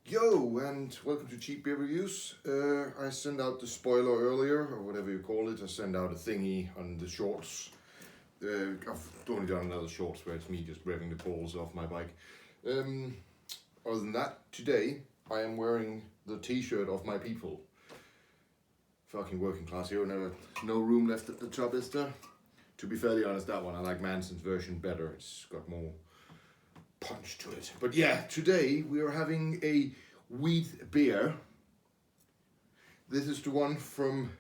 Yo, and welcome to Cheap Beer Reviews. I sent out the spoiler earlier, or whatever you call it. I sent out a thingy on the shorts. I've only done another shorts where it's me just revving the balls off my bike. Other than that, today I am wearing the t-shirt of my people. Fucking working class hero, no room left at the top, is there? To be fairly honest, that one, I like Manson's version better. It's got more punch to it. But yeah, today we are having a wheat beer. This is the one from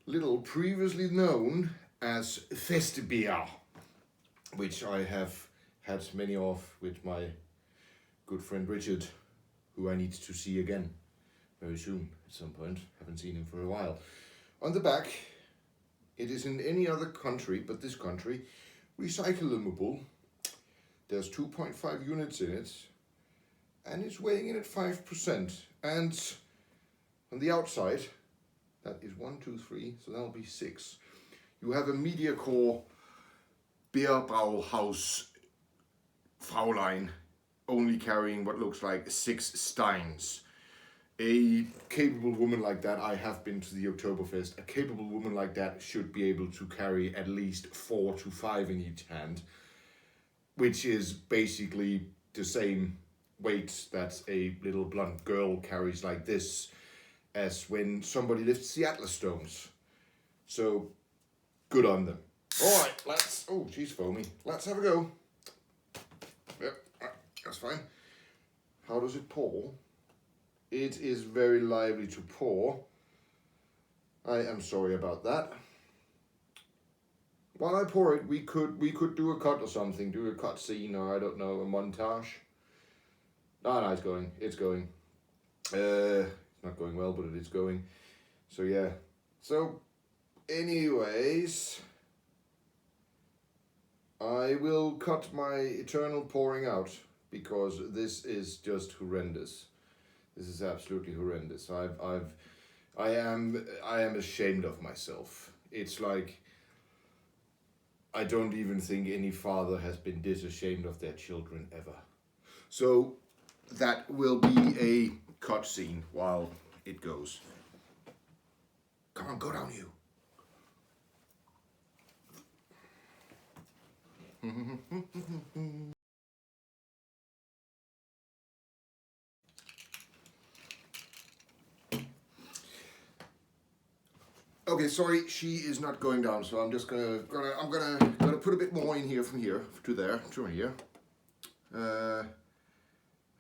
Lidl, previously known as Festbier, which I have had many of with my good friend Richard, who I need to see again very soon at some point. Haven't seen him for a while. On the back, it is in any other country but this country, recyclable. There's 2.5 units in it, and it's weighing in at 5%. And on the outside, that is 1, 2, 3, so that'll be 6. You have a MediaCore Bierbrauhaus Fraulein, only carrying what looks like 6 steins. A capable woman like that, I have been to the Oktoberfest, a capable woman like that should be able to carry at least 4 to 5 in each hand, which is basically the same weight that a little blunt girl carries like this as when somebody lifts the Atlas stones. So, good on them. Alright, let's, oh she's foamy, let's have a go. Yep, that's fine. How does it pour? It is very lively to pour. I am sorry about that. While I pour it, we could do a cut or something, do a cut scene, or I don't know, a montage. No, it's going. It's not going well, but it is going. So yeah. So, anyways, I will cut my eternal pouring out because this is just horrendous. This is absolutely horrendous. I am ashamed of myself. It's like, I don't even think any father has been this ashamed of their children ever. So that will be a cut scene while it goes. Come on, go down you. Okay, sorry, she is not going down, so I'm just gonna put a bit more in here from here to there to here. There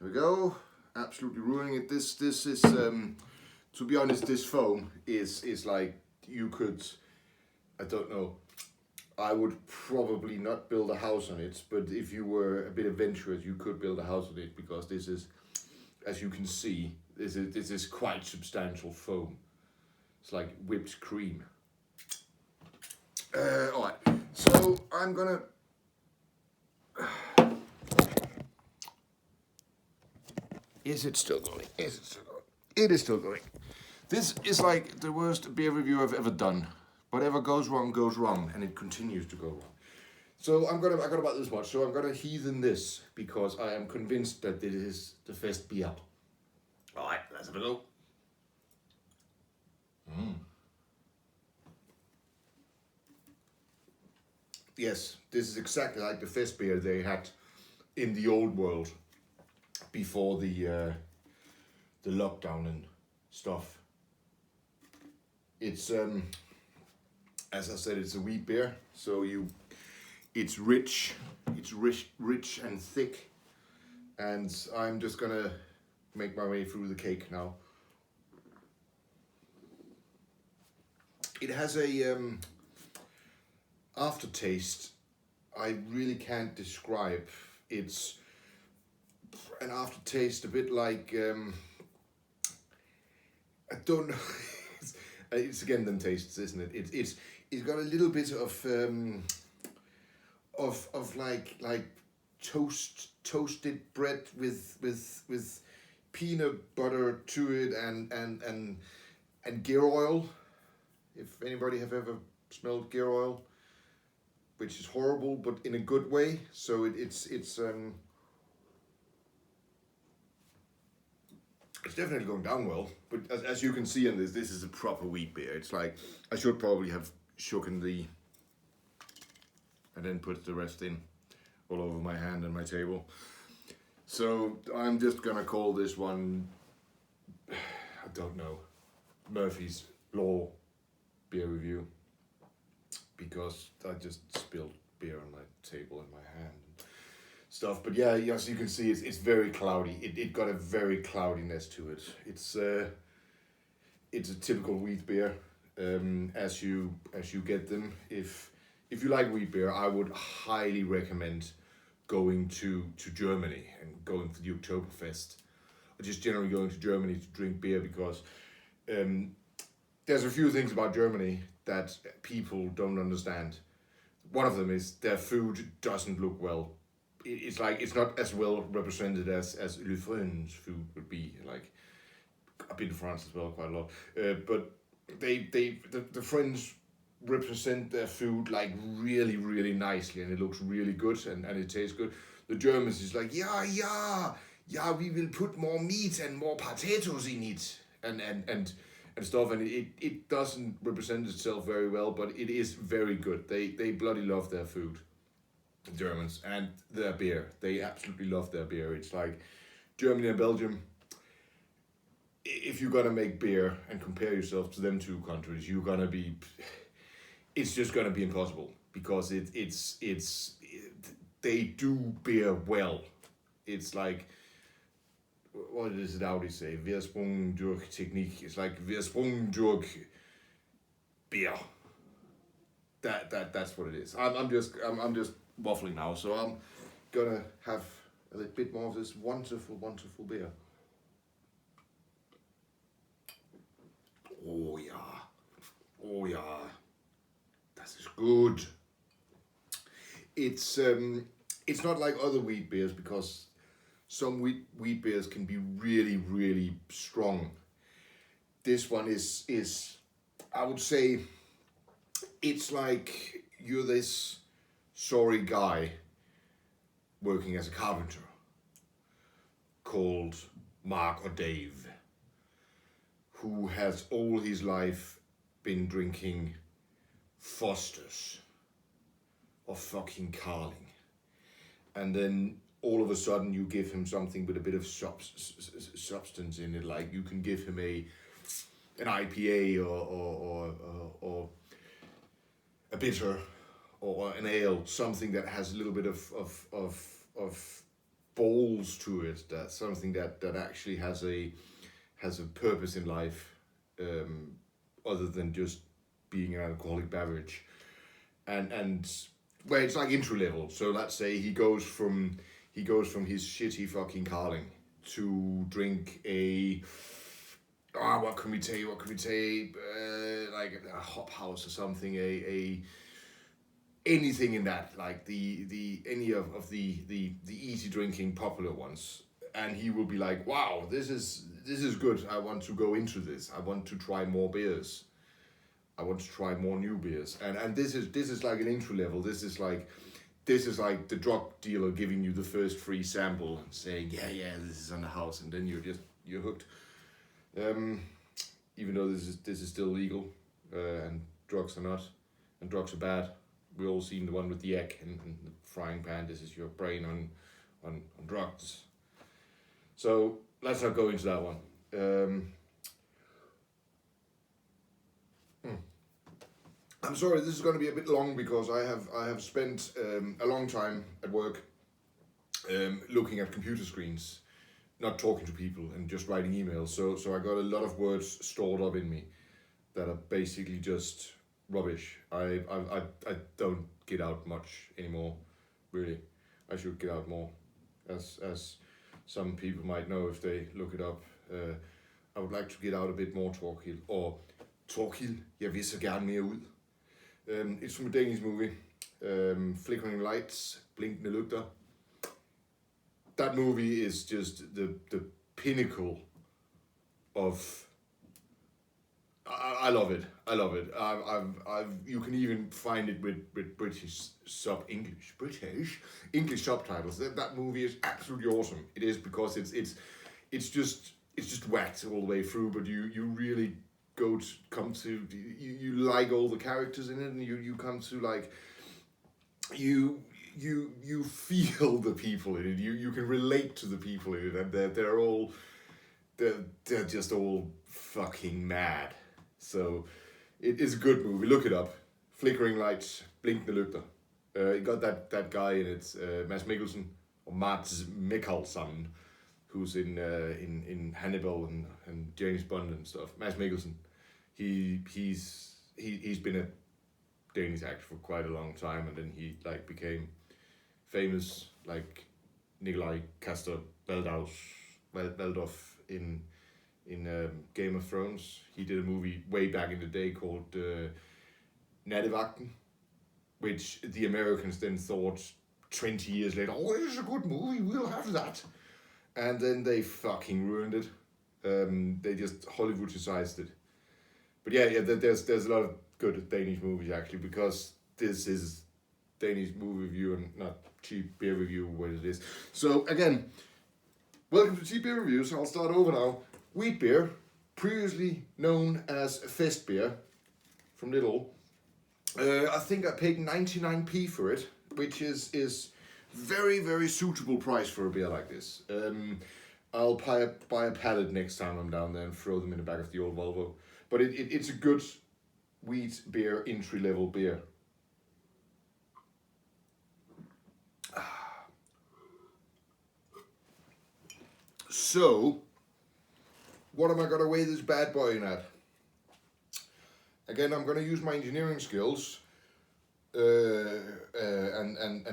we go. Absolutely ruining it. This is to be honest, this foam is like, you could, I don't know, I would probably not build a house on it, but if you were a bit adventurous, you could build a house on it, because this is, as you can see, this is quite substantial foam. It's like whipped cream. Alright, so I'm gonna... Is it still going? Is it still going? It is still going. This is like the worst beer review I've ever done. Whatever goes wrong, and it continues to go wrong. So I got about this much, so I'm gonna heathen this, because I am convinced that this is the best beer. Alright, let's have a go. Yes, this is exactly like the fest beer they had in the old world before the lockdown and stuff. It's as I said, it's a wheat beer, so it's rich and thick, and I'm just gonna make my way through the cake now. It has a aftertaste I really can't describe. It's an aftertaste a bit like I don't know. It's again them tastes, isn't it? It's got a little bit of like toasted bread with peanut butter to it and gear oil. If anybody have ever smelled gear oil, which is horrible, but in a good way. So it's It's definitely going down well, but as you can see in this is a proper wheat beer. It's like, I should probably have shooken the, and then put the rest in all over my hand and my table. So I'm just gonna call this one, I don't know, Murphy's Law beer review, because I just spilled beer on my table and my hand and stuff. But yeah, as you can see, it's very cloudy. It got a very cloudiness to it. It's a typical wheat beer, as you get them. If you like wheat beer, I would highly recommend going to Germany and going for the Oktoberfest, or just generally going to Germany to drink beer, because there's a few things about Germany that people don't understand. One of them is their food doesn't look well. It's like, it's not as well represented as Le French food would be. Like, I've been to France as well quite a lot, but the French represent their food like really, really nicely, and it looks really good, and it tastes good. The Germans is like, yeah, we will put more meat and more potatoes in it, and stuff, and it doesn't represent itself very well, but it is very good. They bloody love their food, the Germans, and their beer. They absolutely love their beer. It's like Germany and Belgium. If you're gonna make beer and compare yourself to them two countries, it's just gonna be impossible, because they do beer well. It's like, what does it Audi say? Wir sprungen durch Technik. It's like wir sprungen durch beer. That's what it is. I'm just waffling now, so I'm gonna have a little bit more of this wonderful beer. Oh yeah, das ist good. It's not like other wheat beers, because some wheat beers can be really, really strong. This one is I would say, it's like you're this sorry guy working as a carpenter called Mark or Dave, who has all his life been drinking Foster's or fucking Carling, and then all of a sudden you give him something with a bit of substance in it. Like, you can give him an IPA or a bitter or an ale, something that has a little bit of balls to it, that something that actually has a purpose in life, other than just being an alcoholic beverage, and where it's like intro level. So let's say he goes from his shitty fucking Carling to drink a, what can we say, like a hop house or something, a anything in that, like the any of the easy drinking popular ones, and he will be like, wow, this is good. I want to go into this. I want to try more beers. I want to try more new beers, and this is like an intro level. This is like the drug dealer giving you the first free sample and saying, yeah, this is on the house, and then you're hooked. Even though this is still legal, and drugs are not, and drugs are bad. We all seen the one with the egg and the frying pan. This is your brain on drugs. So let's not go into that one. I'm sorry, this is going to be a bit long, because I have spent a long time at work looking at computer screens, not talking to people, and just writing emails. So I got a lot of words stored up in me that are basically just rubbish. I don't get out much anymore, really. I should get out more, as some people might know if they look it up. I would like to get out a bit more, Torkild. Or Torkild, jeg vil så gerne mere ud. It's from a Danish movie, Flickering Lights, Blinkende Lygter. That movie is just the pinnacle of. I love it. You can even find it with British English subtitles. That movie is absolutely awesome. It is, because it's just it's just whacked all the way through, but you really you like all the characters in it, and you come to like you feel the people in it. You can relate to the people in it, and they're just all fucking mad. So it is a good movie. Look it up. Flickering Lights, Blinkende Lygter. You got that guy in it, Mads Mikkelsen, or Mads Mikkelsen, who's in Hannibal and James Bond and stuff. Mads Mikkelsen, he's been a Danish actor for quite a long time, and then he like became famous like Nikolaj Kaster Valdorf in Game of Thrones. He did a movie way back in the day called Nattevagten, which the Americans then thought 20 years later, oh, it's a good movie, we'll have that. And then they fucking ruined it. They just Hollywoodized it. But yeah, there's a lot of good Danish movies actually, because this is Danish movie review and not cheap beer review, what it is. So again, welcome to Cheap Beer Reviews. I'll start over now. Wheat beer, previously known as Fest beer from Lidl. I think I paid 99p for it, which is very, very suitable price for a beer like this. I'll buy a pallet next time I'm down there and throw them in the back of the old Volvo. But it's a good wheat beer, entry-level beer. So, what am I going to weigh this bad boy in at? Again, I'm going to use my engineering skills and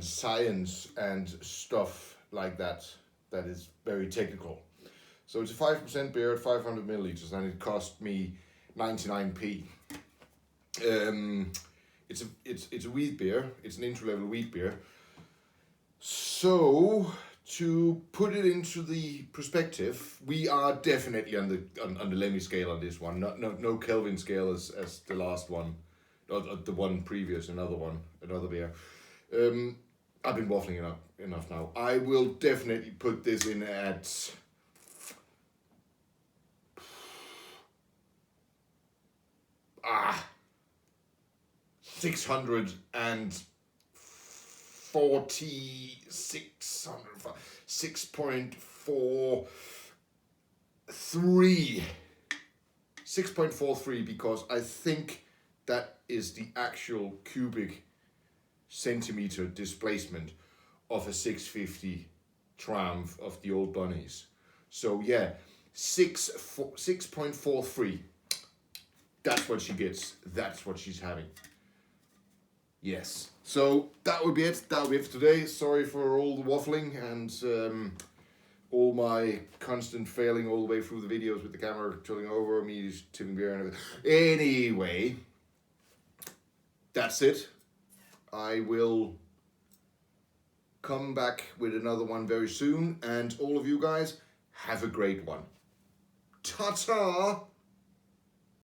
science and stuff like that. That is very technical. So it's a 5% beer at 500 milliliters, and it cost me 99p. It's a wheat beer. It's an entry-level wheat beer. So to put it into the perspective, we are definitely on the Lemmy scale on this one. No Kelvin scale as the last one, or the one previous, another beer. I've been waffling enough now. I will definitely put this in at 6.43, because I think that is the actual cubic centimeter displacement of a 650 Triumph of the old bunnies. So yeah, 6.43. That's what she gets. That's what she's having. Yes. So that would be it. That would be it for today. Sorry for all the waffling and all my constant failing all the way through the videos with the camera tilting over, me tipping beer and everything. Anyway, that's it. I will come back with another one very soon, and all of you guys have a great one. Ta-ta!